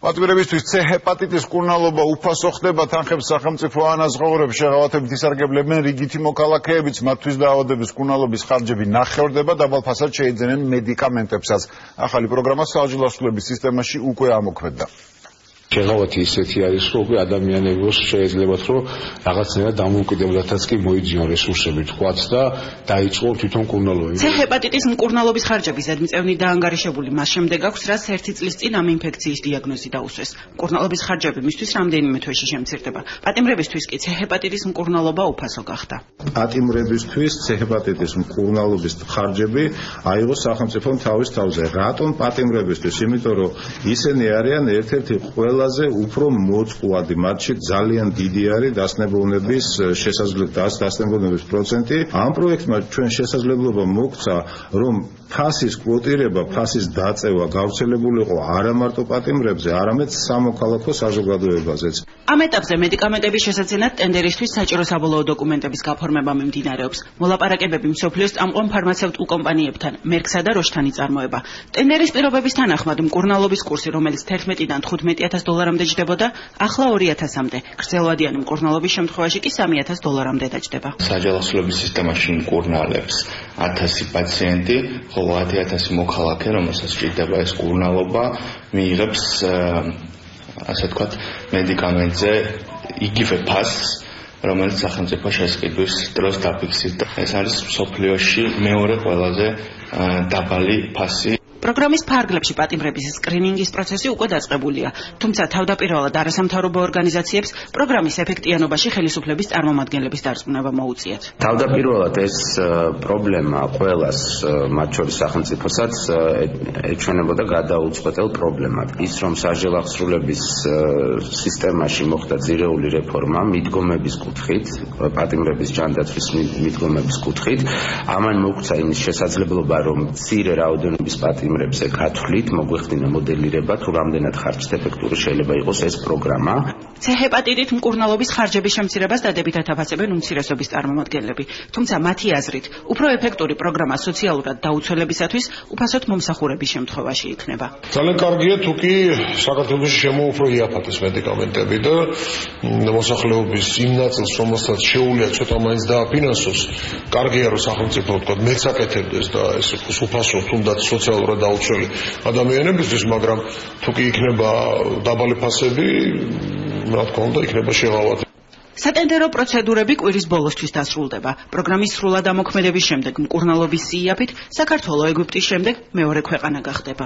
პატიმრებისთვის C ჰეპატიტის მკურნალობა უფასო ხდება თანხებს სახელმწიფო ანაზღაურებს შეღავათებით ისარგებლებენ რიგითი მოქალაქეებიც მათთვის დაავადების მკურნალობის ხარჯები ნახევრდება დაბალ ფასად შეიძენენ მედიკამენტებსაც ახალი პროგრამა საჯილოსნობის სისტემაში უკვე ამოქმედდა შეღავათი ისეთი არის, რომ უკვე ადამიანებს შეეძლებათ, რომ რაღაცნაირად დამოუკიდებლადაც კი მოიძიონ რესურსები თქვაც და დაიწყო თვითონ მკურნალობა. C ჰეპატიტის მკურნალობის ხარჯები ზედმიწევნით დაანგარიშებული მას შემდეგ აქვს, რაც 1 წლის წინ ამ ინფექციის დიაგნოზი დაუსვეს. მკურნალობის ხარჯები მისთვის რამდენიმე თვეში შემცირდება. პატიმრებისთვის კი C ჰეპატიტის მკურნალობა უფასო გახდა. პატიმრებისთვის C ჰეპატიტის მკურნალობის ხარჯები აიღო სახელმწიფომ თავის თავზე. რატომ პატიმრებისთვის? იმიტომ რომ ისინი არიან ერთ-ერთი ყველაზე უფრო მოწყვლადი, მათში ძალიან დიდი არის დასნებოვნების დასნებოვნების პროცენტი. ამ პროექტმა ჩვენ შესაძლებლობა მოგცა, რომ ფასის კვოტირება, ფასის დაწევა გავრცელებულიყო არა მარტო პატიმრებზე, არამედ სამოქალაქო საზოგადოებაზეც. ამ ეტაპზე მედიკამენტების შესაძენად ტენდერისთვის საჭირო საბოლოო დოკუმენტების გაფორმება მიმდინარეობს. მოლაპარაკებები მსოფლიოს წამყვან ფარმაცევტულ კომპანიებთან, მერკსა და როშთან იწარმოება. ტენდერის პირობების თანახმად მკურნალობის კურსი, რომელიც 11-დან 15,000 დოლარამდე ჯდებოდა, ახლა 2,000-მდე. გრძელვადიანი მკურნალობის შემთხვევაში კი 3,000 დოლარამდე დაჯდება. საჯალოსნობის სისტემაში მკურნალებს 1000 პაციენტი, ხოლო 10,000 მოქალაქე, რომელსაც სჭირდება ეს მკურნალობა, მიიღებს ასე ვთქვათ, მედიკამენტზე იგივე ფასს, რომელიც სახელმწიფო შესყიდვის დროს დაფიქსირდა. ეს არის მსოფლიოში მეორე ყველაზე დაბალი ფასი. პროგრამის ფარგლებში პატიმრების სკრინინგის პროცესი უკვე დაწყებულია, თუმცა თავდაპირველად არასამთავრობო ორგანიზაციებს პროგრამის ეფექტიანობაში ხელისუფლების წარმომადგენლების დარწმუნება მოუწიათ. თავდაპირველად ეს პრობლემა ყველას, მათ შორის სახელმწიფოსაც ეჩვენებოდა გადაუწყვეტელ პრობლემად. ის რომ საჯელახსრულების სისტემაში მოხდა ძირეული რეფორმა მიდგომების კუთხით, პატიმრების ჯანდაცვის მიდგომების კუთხით, ამან მოგვცა იმის შესაძლებლობა, რომ მცირე რაოდენობის პატიმრებზე გათვლით მოგვეხდინა მოდელირება, თუ რამდენად ხარჯთეფექტური შეიძლება იყოს ეს პროგრამა. C ჰეპატიტით მკურნალობის ხარჯების შემცირებას დადებითად აფასებენ უმცირესობის წარმომადგენლები, თუმცა მათი აზრით, უფრო ეფექტური პროგრამა სოციალურად დაუცველებისათვის უფასოდ მომსახურების შემთხვევაში იქნება. ძალიან კარგია, თუ კი საქართველოში შემოუფრო იაფათეს მედიკამენტები და მოსახლეობის იმ ნაწილს, რომელსაც შეუძლია ცოტა მაინც დააფინანსოს, კარგია, რომ სახელმწიფო თქვა მეც აკეთებდეს და ეს იყოს უფასო, თუნდაც სოციალურად დაუცველი ადამიანებისთვის, მაგრამ თუ კი იქნება დაბალი ფასები, რა თქმა უნდა, იქნება შეღავათი. სატენდერო პროცედურები კვირის ბოლოსთვის დასრულდება. პროგრამის სრულად ამოქმედების შემდეგ მკურნალობის სიიაფით საქართველო ეგვიპტის შემდეგ მეორე ქვეყანა გახდება.